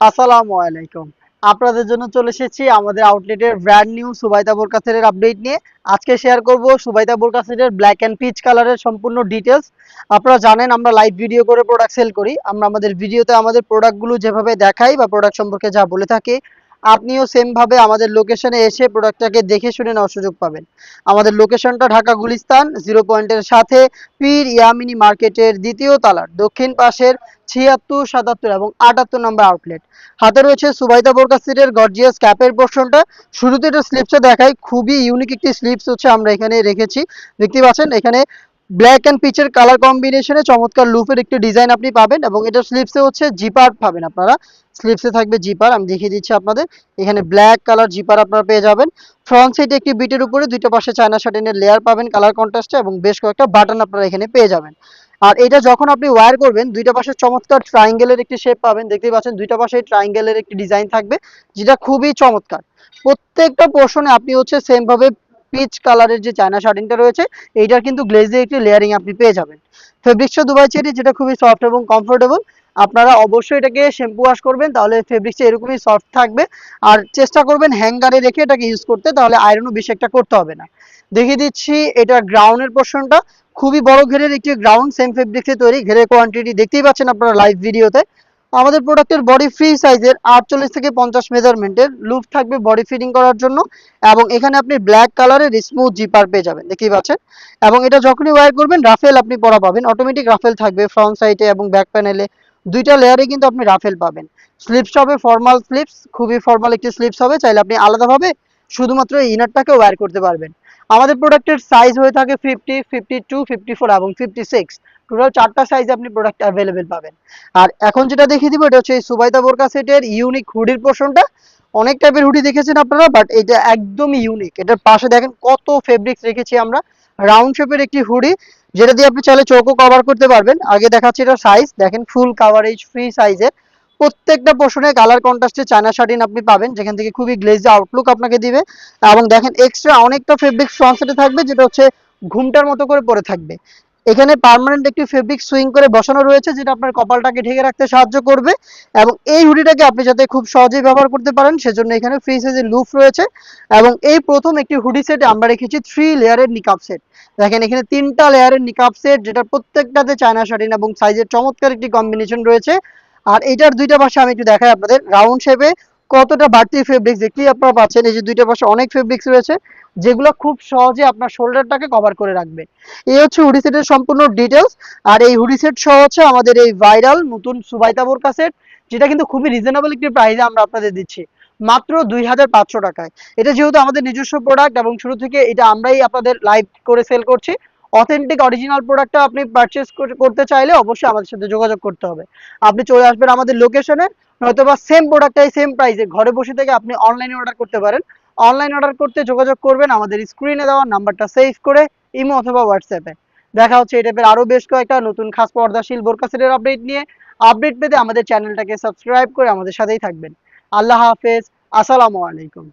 আসসালামু আলাইকুম। আপনাদের জন্য চলে এসেছি আমাদের আউটলেটের ব্র্যান্ড নিউ সুবাইদা বোরকা সেটের আপডেট নিয়ে। আজকে শেয়ার করব সুবাইদা বোরকা সেটের ব্ল্যাক অ্যান্ড পিচ কালারের সম্পূর্ণ ডিটেলস। আপনারা জানেন আমরা লাইভ ভিডিও করে প্রোডাক্ট সেল করি। আমরা আমাদের ভিডিওতে আমাদের প্রোডাক্টগুলো যেভাবে দেখাই বা প্রোডাক্ট সম্পর্কে যা বলে থাকি, আপনিও সেম ভাবে আমাদের লোকেশনে এসে প্রোডাক্টটাকে দেখে শুনে নেওয়ার সুযোগ পাবেন। আমাদের লোকেশনটা ঢাকা গুলিস্তান 0 পয়েন্টের সাথে পীর ইয়ামিনী মার্কেটের দ্বিতীয় তলার দক্ষিণ পাশের ৭৬, ৭৭ এবং ৭৮ নম্বর আউটলেট। হাতে রয়েছে সুবাইদা বোরকা সেটের গর্জিয়াস ক্যাপের পোর্শনটা। শুরুতে এটা স্লিপসটা দেখাই, খুবই ইউনিক একটি স্লিপস হচ্ছে আমরা এখানে রেখেছি। দেখতে পাচ্ছেন এখানে ব্ল্যাক অ্যান্ড পিচের কালার কম্বিনেশনে চমৎকার লুপের একটি ডিজাইন আপনি পাবেন এবং এটা স্লিপসে হচ্ছে জিপার পাবেন আপনারা। স্লিপসে থাকবে জিপার, আমি দেখিয়ে দিচ্ছি আপনাদের। এখানে ব্ল্যাক কালার জিপার আপনারা পেয়ে যাবেন। ফ্রন্ট সাইডে একটি বিটের উপরে দুইটা পাশে চায়না শাটিনের লেয়ার পাবেন কালার কন্ট্রাস্টে এবং বেশ কয়েকটা বাটন আপনারা এখানে পেয়ে যাবেন। আর এটা যখন আপনি ওয়্যার করবেন দুইটা পাশে চমৎকার ট্রায়াঙ্গেলের একটি শেপ পাবেন। দেখতেই পাচ্ছেন দুইটা পাশে ট্রায়াঙ্গেলের একটি ডিজাইন থাকবে, যেটা খুবই চমৎকার। প্রত্যেকটা পোর্শনে আপনি হচ্ছে সেম ভাবে পিচ কালারের যে চায়না শার্টিংটা রয়েছে এইটার কিন্তু গ্লেজে একটি লেয়ারিং আপনি পেয়ে যাবেন। ফেব্রিক্সটা দুবাই চেরি, যেটা খুবই সফট এবং কমফোর্টেবল। আপনারা অবশ্যই এটাকে শ্যাম্পু ওয়াশ করবেন, তাহলে ফেব্রিক্সটা এরকমই সফট থাকবে। আর চেষ্টা করবেন হ্যাঙ্গারে রেখে এটাকে ইউজ করতে, তাহলে আয়রনও বেশি একটা করতে হবে না। দেখিয়ে দিচ্ছি এটা গ্রাউন্ডের পোর্শনটা। খুবই বড় ঘেরের একটি গ্রাউন্ড, সেম ফেব্রিক্সে তৈরি। ঘেরের কোয়ান্টিটি দেখতেই পাচ্ছেন আপনারা লাইভ ভিডিওতে। আমাদের প্রোডাক্টের বডি ফ্রি সাইজের 48 থেকে 50 মেজারমেন্টের লুপ থাকবে বডি ফিটিং করার জন্য। এবং এখানে আপনি ব্ল্যাক কালারের স্মুথ জিপার পেয়ে যাবেন, দেখতেই পাচ্ছেন। এবং এটা যখনই ওয়্যার করবেন রাফেল আপনি পরা পাবেন, অটোমেটিক রাফেল থাকবে ফ্রন্ট সাইডে এবং ব্যাক প্যানেলে। দুইটা লেয়ারে কিন্তু আপনি রাফেল পাবেন। স্লিপস হবে ফর্মাল স্লিপস, খুবই ফর্মাল একটি স্লিপস হবে। চাইলে আপনি আলাদাভাবে শুধুমাত্র এই ইনারটাকে ওয়্যার করতে পারবেন। আমাদের প্রোডাক্টের সাইজ হয়ে থাকে 50, 52, 54 এবং 56। টোটাল 4টা সাইজে আপনি প্রোডাক্ট অ্যাভেলেবেল পাবেন। আর এখন যেটা দেখিয়ে দিব এটা হচ্ছে এই সুবাইদা বোরকা সেটের ইউনিক হুডির পোর্শনটা। অনেক টাইপের হুডি দেখেছেন আপনারা, বাট এটা একদমই ইউনিক। এটার পাশে দেখেন কত ফেব্রিক্স রেখেছি আমরা। রাউন্ড শেপের একটি হুডি, যেটা দিয়ে আপনি চাইলে চোখও কভার করতে পারবেন। আগে দেখাচ্ছি এটা সাইজ, দেখেন ফুল কাভারেজ ফ্রি সাইজের। প্রত্যেকটা পোর্শনে কালার কন্ট্রাস্টে চায়না শাটিন আপনি পাবেন, যেখান থেকে খুবই গ্লেজ আউটলুক আপনাকে দিবে। এবং দেখেন এক্সট্রা অনেকটা ফেব্রিক ফ্রন্ট সাইডে থাকবে, যেটা হচ্ছে ঘুমটার মতো করে পরে থাকবে। এখানে পার্মানেন্ট একটি ফেব্রিক সুইং করে বসানো রয়েছে, যেটা আপনার কপালটাকে ঢেকে রাখতে সাহায্য করবে। এবং এই হুডিটাকে আপনি যাতে খুব সহজেই ব্যবহার করতে পারেন সেজন্য এখানে ফ্রি সাইজের লুপ রয়েছে। এবং এই প্রথম একটি হুডি সেটে আমরা রেখেছি 3 লেয়ারের নিকাব সেট। দেখেন এখানে 3টা লেয়ারের নিকাব সেট, যেটা প্রত্যেকটাতে চায়না শাটিন এবং সাইজের চমৎকার একটি কম্বিনেশন রয়েছে। আর এটার দুইটা পাশে আমি একটু দেখাই আপনাদের রাউন্ড শেপে কতটা বাড়তি ফেব্রিক্স দেখতেই আপনারা পাচ্ছেন। এই যে দুইটা পাশে অনেক ফেব্রিক্স রয়েছে, যেগুলো খুব সহজে আপনার শোল্ডারটাকে কভার করে রাখবে। এই হচ্ছে হুডি সেটের সম্পূর্ণ ডিটেলস। আর এই হুডি সেট সহ হচ্ছে আমাদের এই ভাইরাল নতুন সুবাইদা বোরকা সেট, যেটা কিন্তু খুবই রিজনেবল একটি প্রাইসে আমরা আপনাদের দিচ্ছি, মাত্র 2500 টাকায়। এটা যেহেতু আমাদের নিজস্ব প্রোডাক্ট এবং শুরু থেকে এটা আমরাই আপনাদের লাইভ করে সেল করছি, অথেন্টিক অরিজিনাল প্রোডাক্টটা আপনি পারচেস করতে চাইলে অবশ্যই আমাদের সাথে যোগাযোগ করতে হবে। আপনি চলে আসবেন আমাদের লোকেশনে, নয়তোবা সেম প্রোডাক্টটাই সেম প্রাইসে ঘরে বসে থেকে আপনি অনলাইনে অর্ডার করতে পারেন। অনলাইন অর্ডার করতে যোগাযোগ করবেন আমাদের স্ক্রিনে দেওয়া নাম্বারটা সেভ করে ইমো অথবা হোয়াটসঅ্যাপে। দেখা হচ্ছে এই টাইপের আরো বেশ কয়েকটা নতুন খাস পর্দাশীল বোরকা সেটের আপডেট নিয়ে। আপডেট পেতে আমাদের চ্যানেলটাকে সাবস্ক্রাইব করে আমাদের সাথেই থাকবেন। আল্লাহ হাফেজ, আসসালামু আলাইকুম।